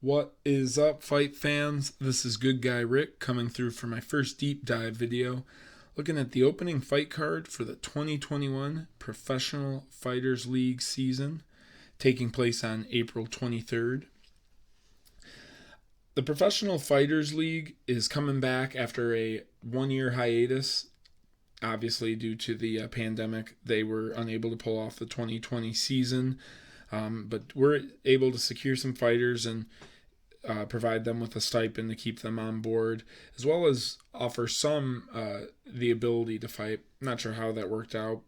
What is up, fight fans? This is Good Guy Ric coming through for my first deep dive video, looking at the opening fight card for the 2021 Professional Fighters League season, taking place on April 23rd. The Professional Fighters League is coming back after a one-year hiatus. Obviously, due to the pandemic, they were unable to pull off the 2020 season, but we're able to secure some fighters and provide them with a stipend to keep them on board, as well as offer some the ability to fight. Not sure how that worked out,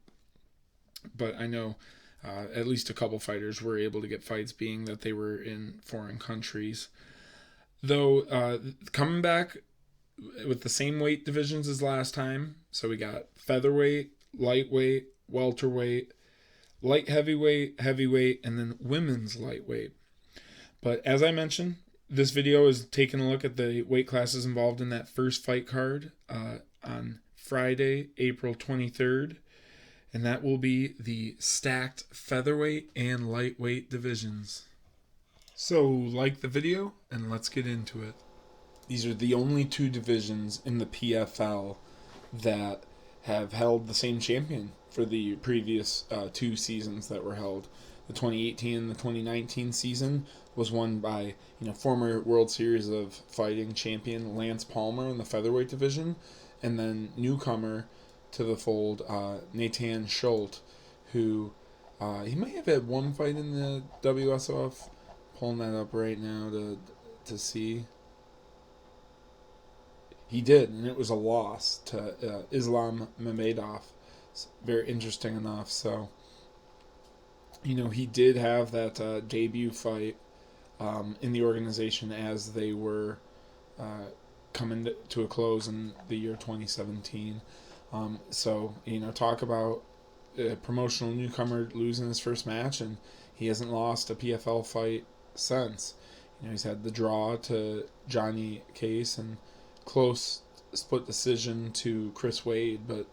but I know at least a couple fighters were able to get fights, being that they were in foreign countries. Though coming back with the same weight divisions as last time, so we got featherweight, lightweight, welterweight, light heavyweight, heavyweight, and then women's lightweight. But as I mentioned, this video is taking a look at the weight classes involved in that first fight card on Friday, April 23rd. And that will be the stacked featherweight and lightweight divisions. So like the video and let's get into it. These are the only two divisions in the PFL that have held the same champion for the previous two seasons that were held. The 2018 and the 2019 season was won by former World Series of Fighting champion Lance Palmer in the featherweight division, and then newcomer to the fold Nathan Schulte, who he might have had one fight in the WSOF. Pulling that up right now to see. He did, and it was a loss to Islam Mamedov. It's very interesting enough. So, he did have that debut fight in the organization as they were coming to a close in the year 2017. So, talk about a promotional newcomer losing his first match, and he hasn't lost a PFL fight since. He's had the draw to Johnny Case and close split decision to Chris Wade, but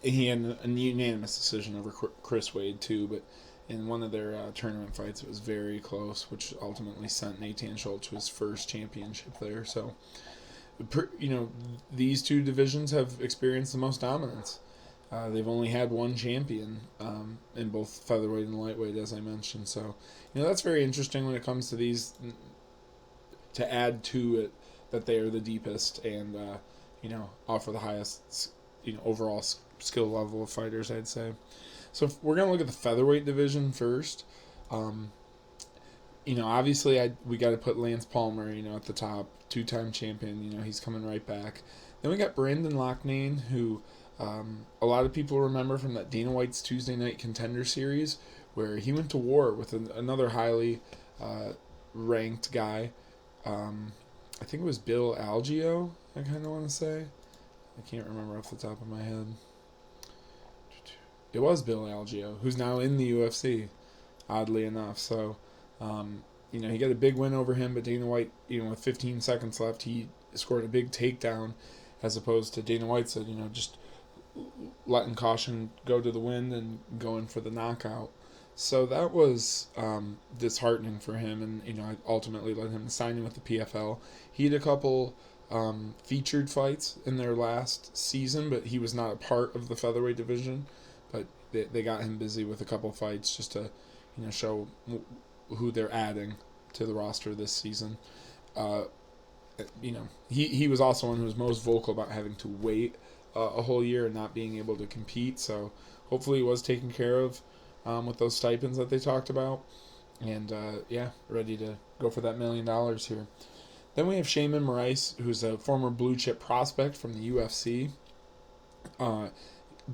he had a unanimous decision over Chris Wade too. But in one of their tournament fights, it was very close, which ultimately sent Nathan Schulte to his first championship there. So, these two divisions have experienced the most dominance. They've only had one champion in both featherweight and lightweight, as I mentioned. So, that's very interesting when it comes to these, to add to it that they are the deepest and, offer the highest, overall skill level of fighters, I'd say. So we're going to look at the featherweight division first. Obviously we got to put Lance Palmer, at the top, two-time champion. He's coming right back. Then we got Brandon Lochnin, who a lot of people remember from that Dana White's Tuesday Night Contender Series, where he went to war with another highly ranked guy. I think it was Bill Algeo, I kind of want to say. I can't remember off the top of my head. It was Bill Algeo, who's now in the UFC, oddly enough. So, he got a big win over him, but Dana White, with 15 seconds left, he scored a big takedown, as opposed to Dana White said, just letting caution go to the wind and going for the knockout. So that was disheartening for him, and I ultimately led him to signing with the PFL. He had a couple featured fights in their last season, but he was not a part of the featherweight division. But they got him busy with a couple fights just to show who they're adding to the roster this season. He was also one who was most vocal about having to wait a whole year and not being able to compete. So hopefully he was taken care of with those stipends that they talked about. And, ready to go for that $1 million here. Then we have Shaman Morice, who's a former blue-chip prospect from the UFC.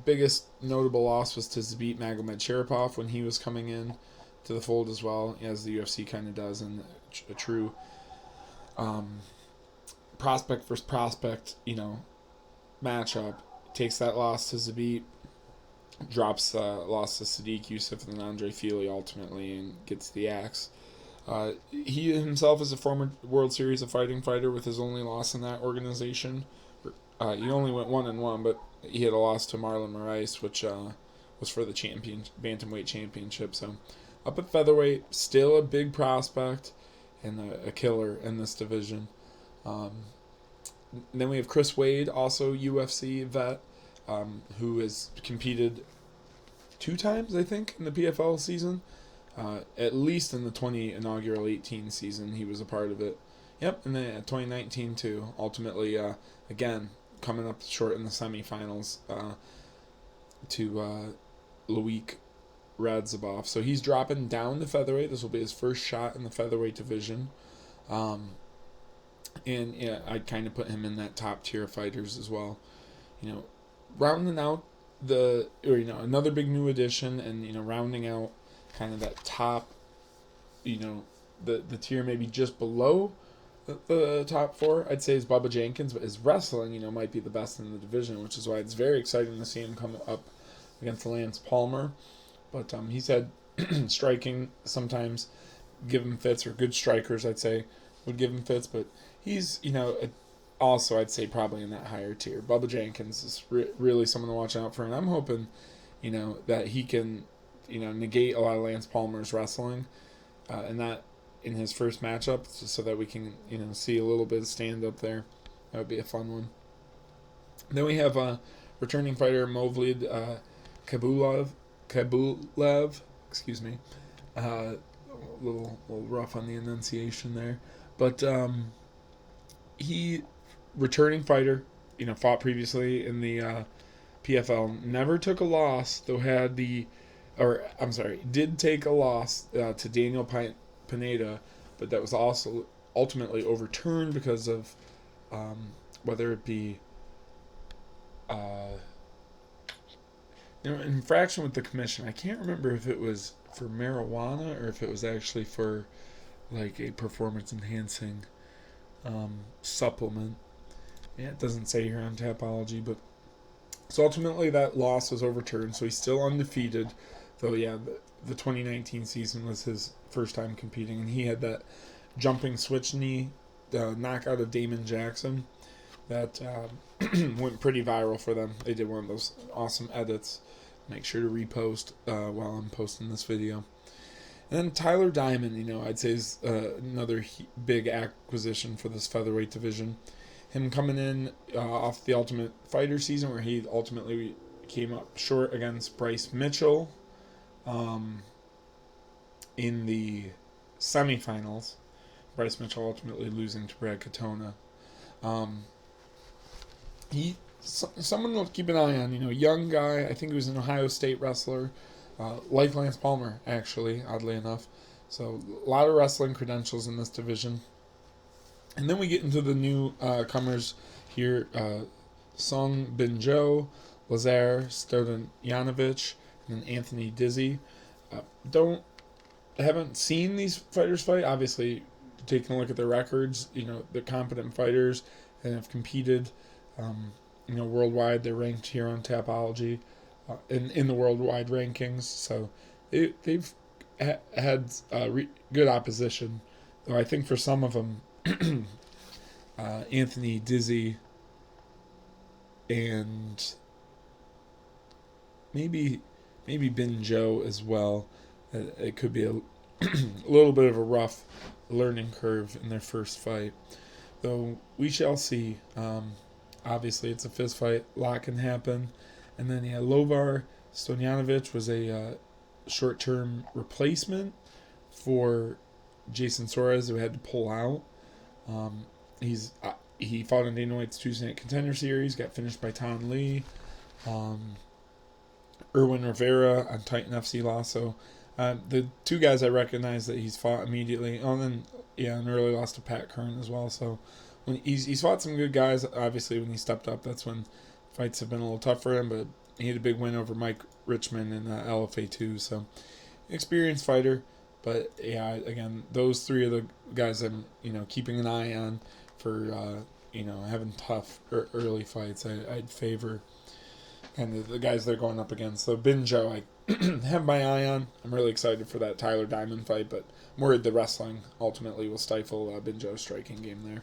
Biggest notable loss was to Zabit Magomedsharipov when he was coming in to the fold as well, as the UFC kind of does in a true prospect versus prospect, matchup. Takes that loss to Zabit, drops loss to Sadiq Youssef and then Andre Fili ultimately, and gets the axe. He himself is a former World Series of Fighting fighter with his only loss in that organization. He only went 1-1, but he had a loss to Marlon Moraes, which was for the bantamweight championship. So up at featherweight, still a big prospect and a killer in this division. Then we have Chris Wade, also UFC vet, who has competed 2 times, I think, in the PFL season. At least in the inaugural 18 season, he was a part of it. Yep, and then 2019 too. Ultimately, again, coming up short in the semifinals to Loic Radzhabov. So he's dropping down to featherweight. This will be his first shot in the featherweight division. And yeah, I'd kind of put him in that top tier of fighters as well. Rounding out another big new addition, and rounding out kind of that top, the tier maybe just below the top 4, I'd say, is Bubba Jenkins, but his wrestling, might be the best in the division, which is why it's very exciting to see him come up against Lance Palmer. But he's had striking sometimes give him fits, or good strikers, I'd say, would give him fits, but he's, also, I'd say, probably in that higher tier. Bubba Jenkins is really someone to watch out for, and I'm hoping, that he can, negate a lot of Lance Palmer's wrestling, and that in his first matchup, so that we can, see a little bit of stand-up there. That would be a fun one. Then we have returning fighter Movlid Kabulev, excuse me. A little rough on the enunciation there. But he, returning fighter, fought previously in the PFL, never took a loss, though did take a loss to Daniel Pineda, but that was also ultimately overturned because of whether it be infraction with the commission. I can't remember if it was for marijuana or if it was actually for like a performance enhancing supplement. Yeah, it doesn't say here on Tapology, but so ultimately that loss was overturned, so he's still undefeated, though yeah, the 2019 season was his first time competing, and he had that jumping switch knee knockout of Damon Jackson that went pretty viral for them. They did one of those awesome edits. Make sure to repost while I'm posting this video. And then Tyler Diamond, I'd say is another big acquisition for this featherweight division. Him coming in off the Ultimate Fighter season, where he ultimately came up short against Bryce Mitchell in the semifinals. Bryce Mitchell ultimately losing to Brad Katona. Someone to keep an eye on, young guy. I think he was an Ohio State wrestler, like Lance Palmer, actually, oddly enough. So a lot of wrestling credentials in this division. And then we get into the new comers here: Song Bin-jo, Lovar Stonyanovich, and Anthony Dizzy. Haven't seen these fighters fight. Obviously, taking a look at their records, they're competent fighters and have competed. Worldwide, they're ranked here on Tapology in the worldwide rankings. So they've had good opposition. Though I think for some of them, Anthony Dizzy and maybe Bin-jo as well. It could be a little bit of a rough learning curve in their first fight. Though we shall see. Obviously, it's a fist fight. A lot can happen. And then, Lovar Stonyanovich was a short-term replacement for Jason Suarez, who had to pull out. He fought in Dana White's Tuesday Night Contender Series, got finished by Tan Lee. Erwin Rivera on Titan FC loss. So the two guys I recognize that he's fought immediately. And then, an early loss to Pat Kern as well. So when he's fought some good guys. Obviously, when he stepped up, that's when fights have been a little tough for him. But he had a big win over Mike Richmond in LFA 2. So experienced fighter. But again, those three are the guys I'm keeping an eye on for having tough early fights. I'd favor kind of the guys they're going up against. So Bin-jo, I have my eye on. I'm really excited for that Tyler Diamond fight, but I'm worried the wrestling ultimately will stifle Bin-jo's striking game there.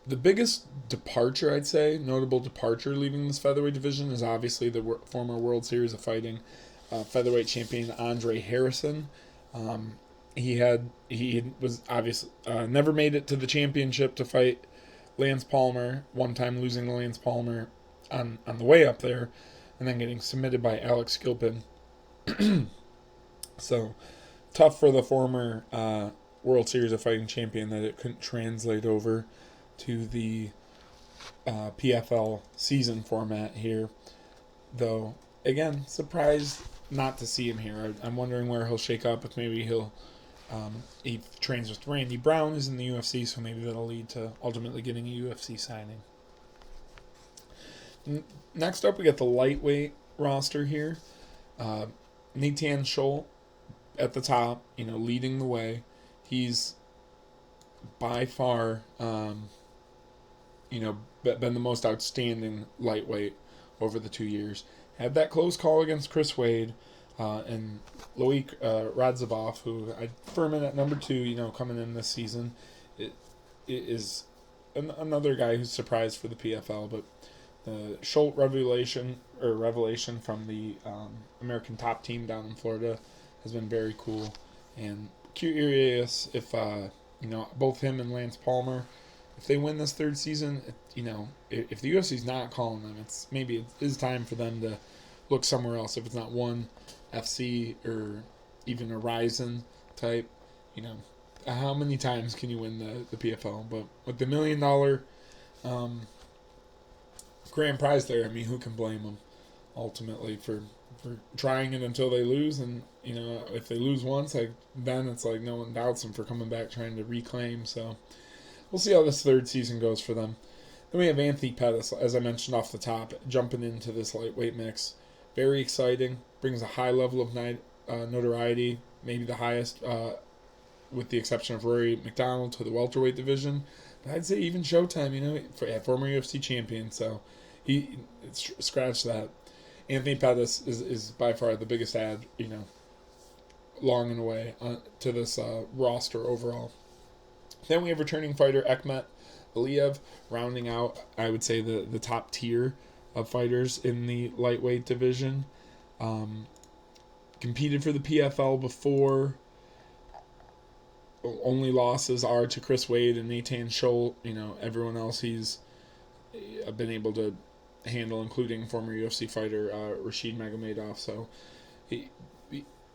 The biggest departure, I'd say, notable departure leaving this featherweight division is obviously the former World Series of Fighting featherweight champion Andre Harrison. He was obviously never made it to the championship to fight Lance Palmer, one time losing to Lance Palmer on the way up there, and then getting submitted by Alex Gilpin. So tough for the former World Series of Fighting champion that it couldn't translate over to the PFL season format here. Though, again, surprised not to see him here. I'm wondering where he'll shake up. If maybe he trains with Randy Brown, who's in the UFC, so maybe that'll lead to ultimately getting a UFC signing. Next up, we got the lightweight roster here. Nathan Scholl at the top, leading the way. He's by far, been the most outstanding lightweight over the 2 years. Had that close call against Chris Wade and Loic Radzhabov, who I firm in at number 2, coming in this season. It is another guy who's surprised for the PFL, but the Schultz revelation from the American Top Team down in Florida has been very cool. And curious if, both him and Lance Palmer, if they win this third season, if the UFC's not calling them, maybe it is time for them to look somewhere else. If it's not ONE FC or even a Ryzen type, how many times can you win the PFL? But with the $1 million grand prize there, who can blame them ultimately for trying it until they lose? And if they lose once, then it's like no one doubts them for coming back trying to reclaim. So we'll see how this third season goes for them. Then we have Anthony Pettis, as I mentioned off the top, jumping into this lightweight mix. Very exciting. Brings a high level of notoriety, maybe the highest, with the exception of Rory McDonald, to the welterweight division. But I'd say even Showtime, former UFC champion. So he scratched that. Anthony Pettis is by far the biggest add, long and away to this roster overall. Then we have returning fighter Ekmat Aliyev, rounding out, I would say, the top tier of fighters in the lightweight division. Competed for the PFL before. Only losses are to Chris Wade and Nathan Scholl. Everyone else he's been able to handle, including former UFC fighter Rashid Magomedov. So he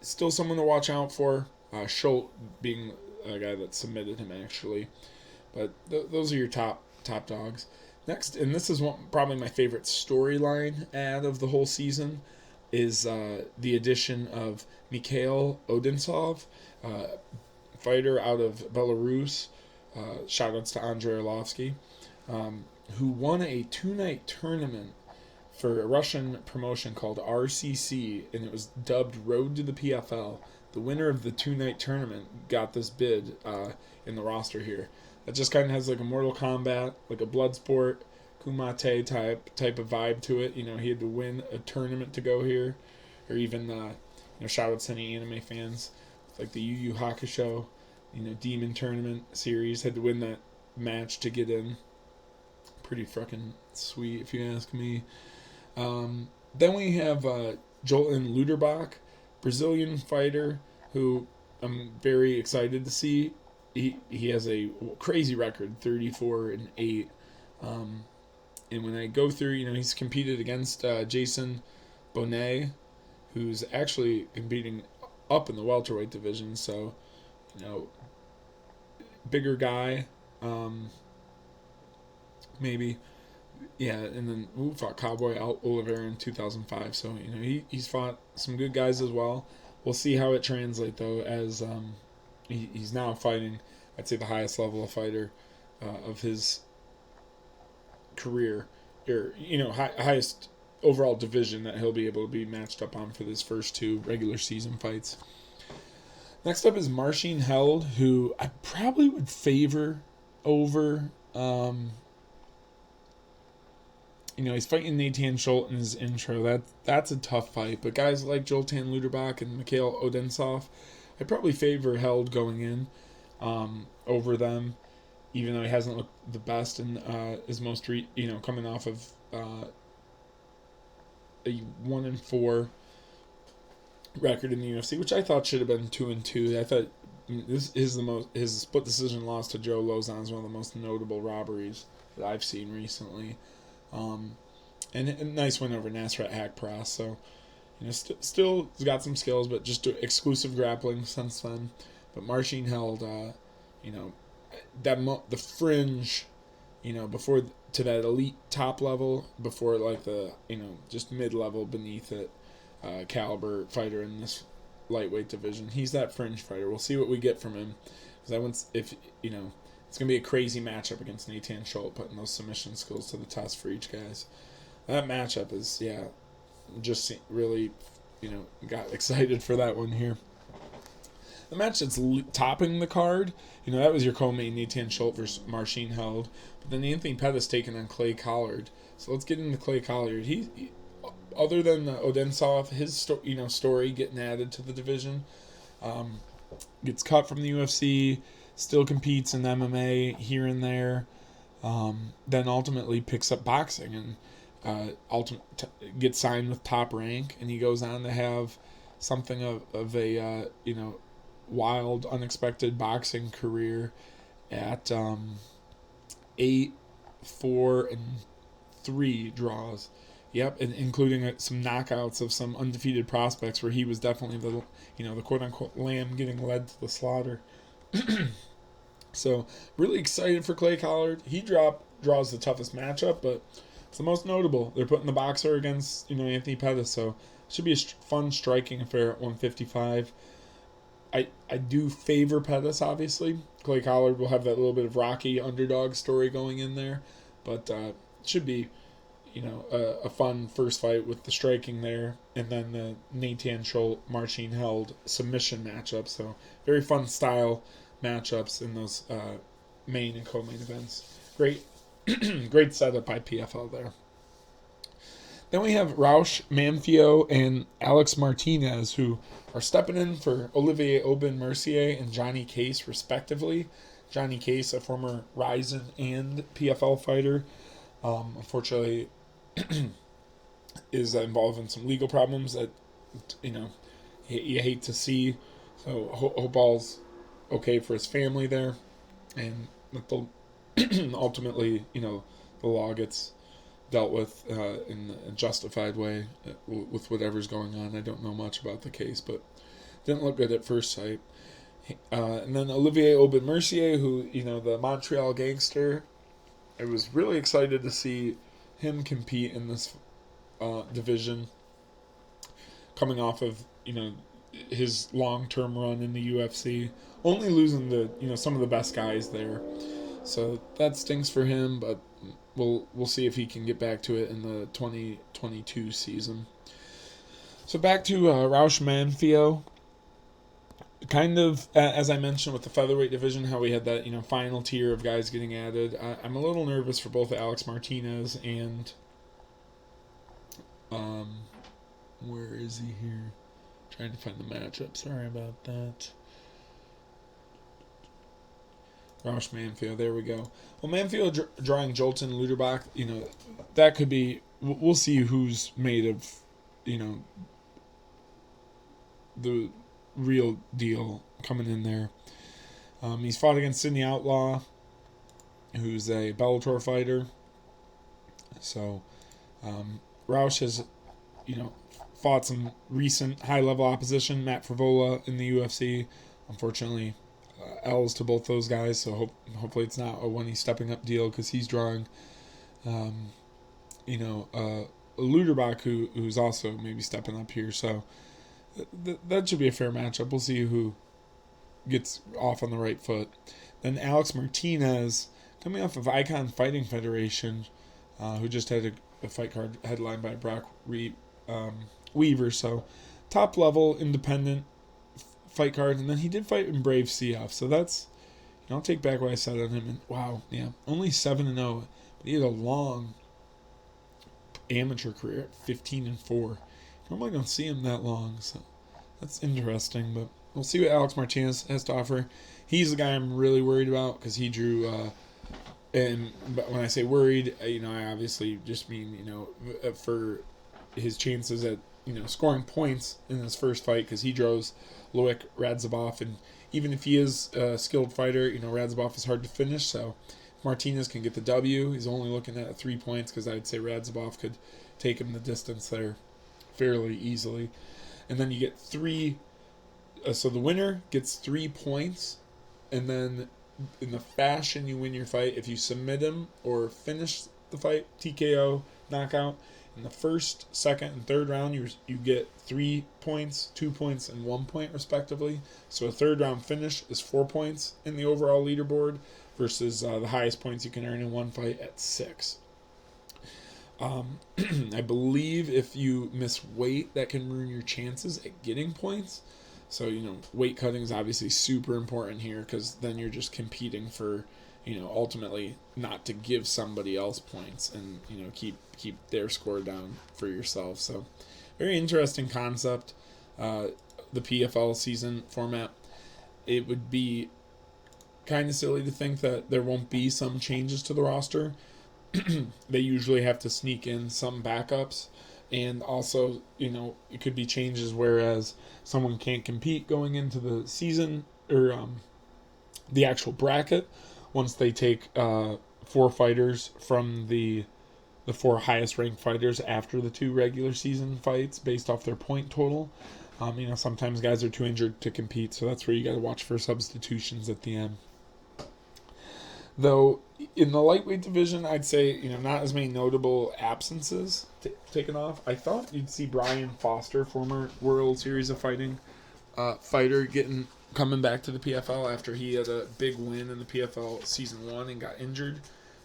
still someone to watch out for. Scholl being a guy that submitted him, actually. But those are your top dogs. Next, and this is probably my favorite storyline ad of the whole season, is the addition of Mikhail Odensov, fighter out of Belarus. Shoutouts to Andrei Arlovsky, who won a 2-night tournament for a Russian promotion called RCC, and it was dubbed Road to the PFL. The winner of the 2-night tournament got this bid in the roster here. It just kind of has like a Mortal Kombat, like a Bloodsport, Kumite type of vibe to it. He had to win a tournament to go here, or even shout out to any anime fans, like the Yu Yu Hakusho, Demon Tournament series, had to win that match to get in. Pretty fucking sweet, if you ask me. Then we have Jolton Luderbach, Brazilian fighter, who I'm very excited to see. He has a crazy record, 34-8. And when I go through, he's competed against Jason Bonet, who's actually competing up in the welterweight division. So, bigger guy, maybe. Yeah, and then fought Cowboy Olivier in 2005. So, he's fought some good guys as well. We'll see how it translates, though, as he's now fighting, I'd say, the highest level of fighter of his career, or highest overall division that he'll be able to be matched up on for his first 2 regular season fights. Next up is Marsheen Held, who I probably would favor over. He's fighting Nathan Schultz in his intro. That's a tough fight, but guys like Jolton Luderbach and Mikhail Odensov, I'd probably favor Held going in over them, even though he hasn't looked the best in his most coming off of a 1-4 record in the UFC, which I thought should have been 2-2. I thought this is his split decision loss to Joe Lozon is one of the most notable robberies that I've seen recently. And a nice win over Nasrat Haqparast. So, still got some skills, but just exclusive grappling since then. But Marsheen Held, the fringe, before to that elite top level, before like the just mid level beneath it, caliber fighter in this lightweight division. He's that fringe fighter. We'll see what we get from him. Because it's gonna be a crazy matchup against Nathan Schultz, putting those submission skills to the test for each guys. That matchup is just really got excited for that one here. The match that's topping the card, that was your co-main Nathan Schultz versus Marsheen Held. But then Anthony Pettis taking on Clay Collard. So let's get into Clay Collard. He other than Odensov, his story getting added to the division, gets cut from the UFC, still competes in MMA here and there, then ultimately picks up boxing and gets signed with Top Rank, and he goes on to have something of a wild, unexpected boxing career at 8, 4, and 3 draws. Yep, and including some knockouts of some undefeated prospects, where he was definitely the quote unquote lamb getting led to the slaughter. So really excited for Clay Collard. He draws the toughest matchup, but it's the most notable. They're putting the boxer against Anthony Pettis, so it should be a fun striking affair at 155. I do favor Pettis, obviously. Clay Collard will have that little bit of rocky underdog story going in there, but it should be a fun first fight with the striking there, and then the Nathan Schultz Marsheen Held submission matchup. So very fun style matchups in those main and co-main events. Great setup by PFL there. Then we have Raush Manfio and Alex Martinez, who are stepping in for Olivier Ober Mercier and Johnny Case, respectively. Johnny Case, a former Ryzen and PFL fighter, unfortunately is involved in some legal problems that you hate to see. So hope all's okay for his family there, and ultimately the law gets dealt with in a justified way with whatever's going on. I don't know much about the case, but didn't look good at first sight. And then Olivier Ober Mercier, who the Montreal gangster, I was really excited to see him compete in this division, coming off of his long-term run in the UFC, only losing to some of the best guys there. So that stings for him, but we'll see if he can get back to it in the 2022 season. So back to Raush Manfio. Kind of, as I mentioned with the featherweight division, how we had that final tier of guys getting added. I'm a little nervous for both Alex Martinez and where is he here? Trying to find the matchup. Sorry about that. Raush Manfio, there we go. Well, Manfio drawing Jolton Luderbach, that could be. We'll see who's made of, the real deal coming in there. He's fought against Sidney Outlaw, who's a Bellator fighter. So, Raush has, fought some recent high-level opposition. Matt Frivola in the UFC. Unfortunately, L's to both those guys, so hopefully it's not a one he's stepping up deal, because he's drawing, a Luderbach who's also maybe stepping up here. So that should be a fair matchup. We'll see who gets off on the right foot. Then Alex Martinez, coming off of Icon Fighting Federation, who just had a fight card headlined by Brock Weaver. So top level independent fight card, and then he did fight in Brave CF. So that's, I'll take back what I said on him. And wow, yeah, only 7-0, but he had a long amateur career at 15-4. Normally don't see him that long, so that's interesting. But we'll see what Alex Martinez has to offer. He's the guy I'm really worried about, because he drew. But when I say worried, I obviously just mean for his chances at scoring points in his first fight because he draws Loic Radzhabov, and even if he is a skilled fighter, Radzhabov is hard to finish. So if Martinez can get the W, he's only looking at 3 points because I'd say Radzhabov could take him the distance there fairly easily. And then you get three. So the winner gets 3 points, and then in the fashion you win your fight, if you submit him or finish the fight, TKO, knockout, in the first, second, and third round, you get 3 points, 2 points, and 1 point respectively. So a third round finish is 4 points in the overall leaderboard versus the highest points you can earn in one fight at 6. I believe if you miss weight, that can ruin your chances at getting points. So, weight cutting is obviously super important here because then you're just competing for, ultimately not to give somebody else points and, keep their score down for yourself. So, very interesting concept, the PFL season format. It would be kind of silly to think that there won't be some changes to the roster. They usually have to sneak in some backups. And also, it could be changes whereas someone can't compete going into the season or the actual bracket once they take 4 fighters from the 4 highest ranked fighters after the 2 regular season fights based off their point total. Sometimes guys are too injured to compete, so that's where you got to watch for substitutions at the end. Though in the lightweight division, I'd say not as many notable absences taken off. I thought you'd see Brian Foster, former World Series of Fighting fighter, coming back to the PFL after he had a big win in the PFL season 1 and got injured.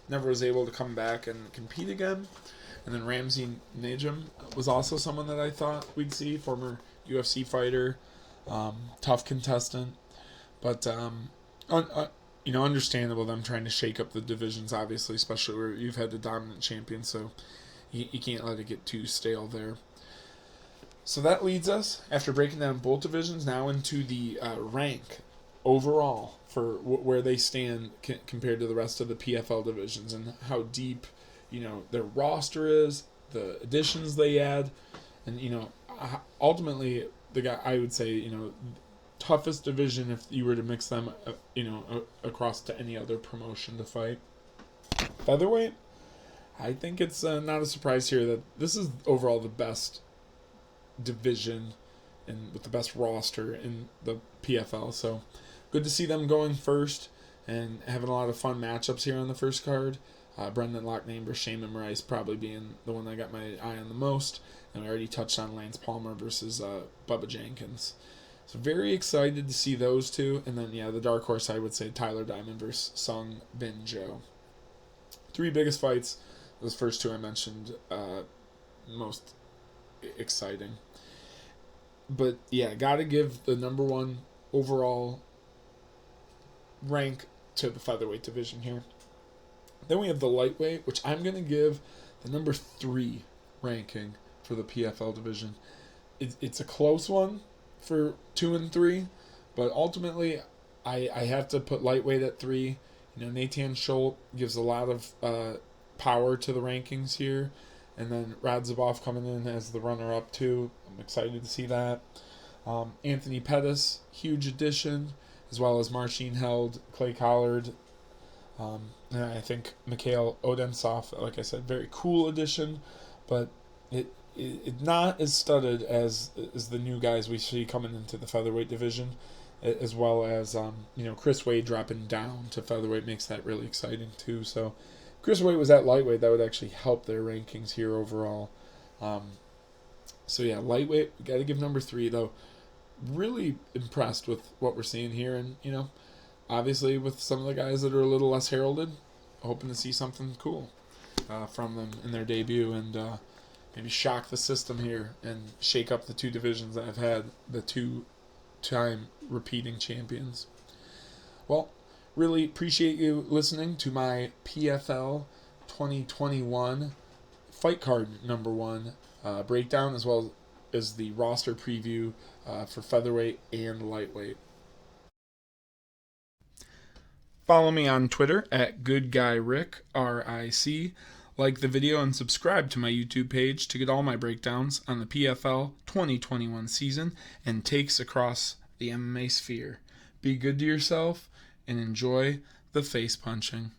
Never was able to come back and compete again. And then Ramsey Najam was also someone that I thought we'd see, former UFC fighter, tough contestant, but understandable them trying to shake up the divisions, obviously, especially where you've had the dominant champion, so you can't let it get too stale there. So that leads us, after breaking down both divisions, now into the rank overall for where they stand compared to the rest of the PFL divisions and how deep, their roster is, the additions they add, and, ultimately, the guy, I would say, toughest division if you were to mix them, across to any other promotion to fight. Featherweight, I think it's not a surprise here that this is overall the best division and with the best roster in the PFL. So good to see them going first and having a lot of fun matchups here on the first card. Brendan Lochnin versus Shaman Morice probably being the one I got my eye on the most. And we already touched on Lance Palmer versus Bubba Jenkins. So very excited to see those two. And then, the dark horse, I would say Tyler Diamond versus Sung Bin Jo. 3 biggest fights. Those first 2 I mentioned, most exciting. But, got to give the number 1 overall rank to the featherweight division here. Then we have the lightweight, which I'm going to give the number 3 ranking for the PFL division. It's a close one for 2 and 3, but ultimately I have to put lightweight at 3. Nathan Schultz gives a lot of power to the rankings here, and then Radzhabov coming in as the runner-up too. I'm excited to see that. Anthony Pettis, huge addition, as well as Marsheen Held, Clay Collard. And I think Mikhail Odensov, like I said, very cool addition, but it not as studded as the new guys we see coming into the featherweight division, as well as Chris Wade dropping down to featherweight makes that really exciting too. So Chris Wade was at lightweight, that would actually help their rankings here overall. Lightweight, we got to give number 3 though. Really impressed with what we're seeing here, and obviously with some of the guys that are a little less heralded, hoping to see something cool from them in their debut and maybe shock the system here and shake up the 2 divisions that have had the 2-time repeating champions. Well, really appreciate you listening to my PFL 2021 fight card number 1 breakdown, as well as the roster preview for featherweight and lightweight. Follow me on Twitter at Good Guy Ric, RIC. Like the video and subscribe to my YouTube page to get all my breakdowns on the PFL 2021 season and takes across the MMA sphere. Be good to yourself and enjoy the face punching.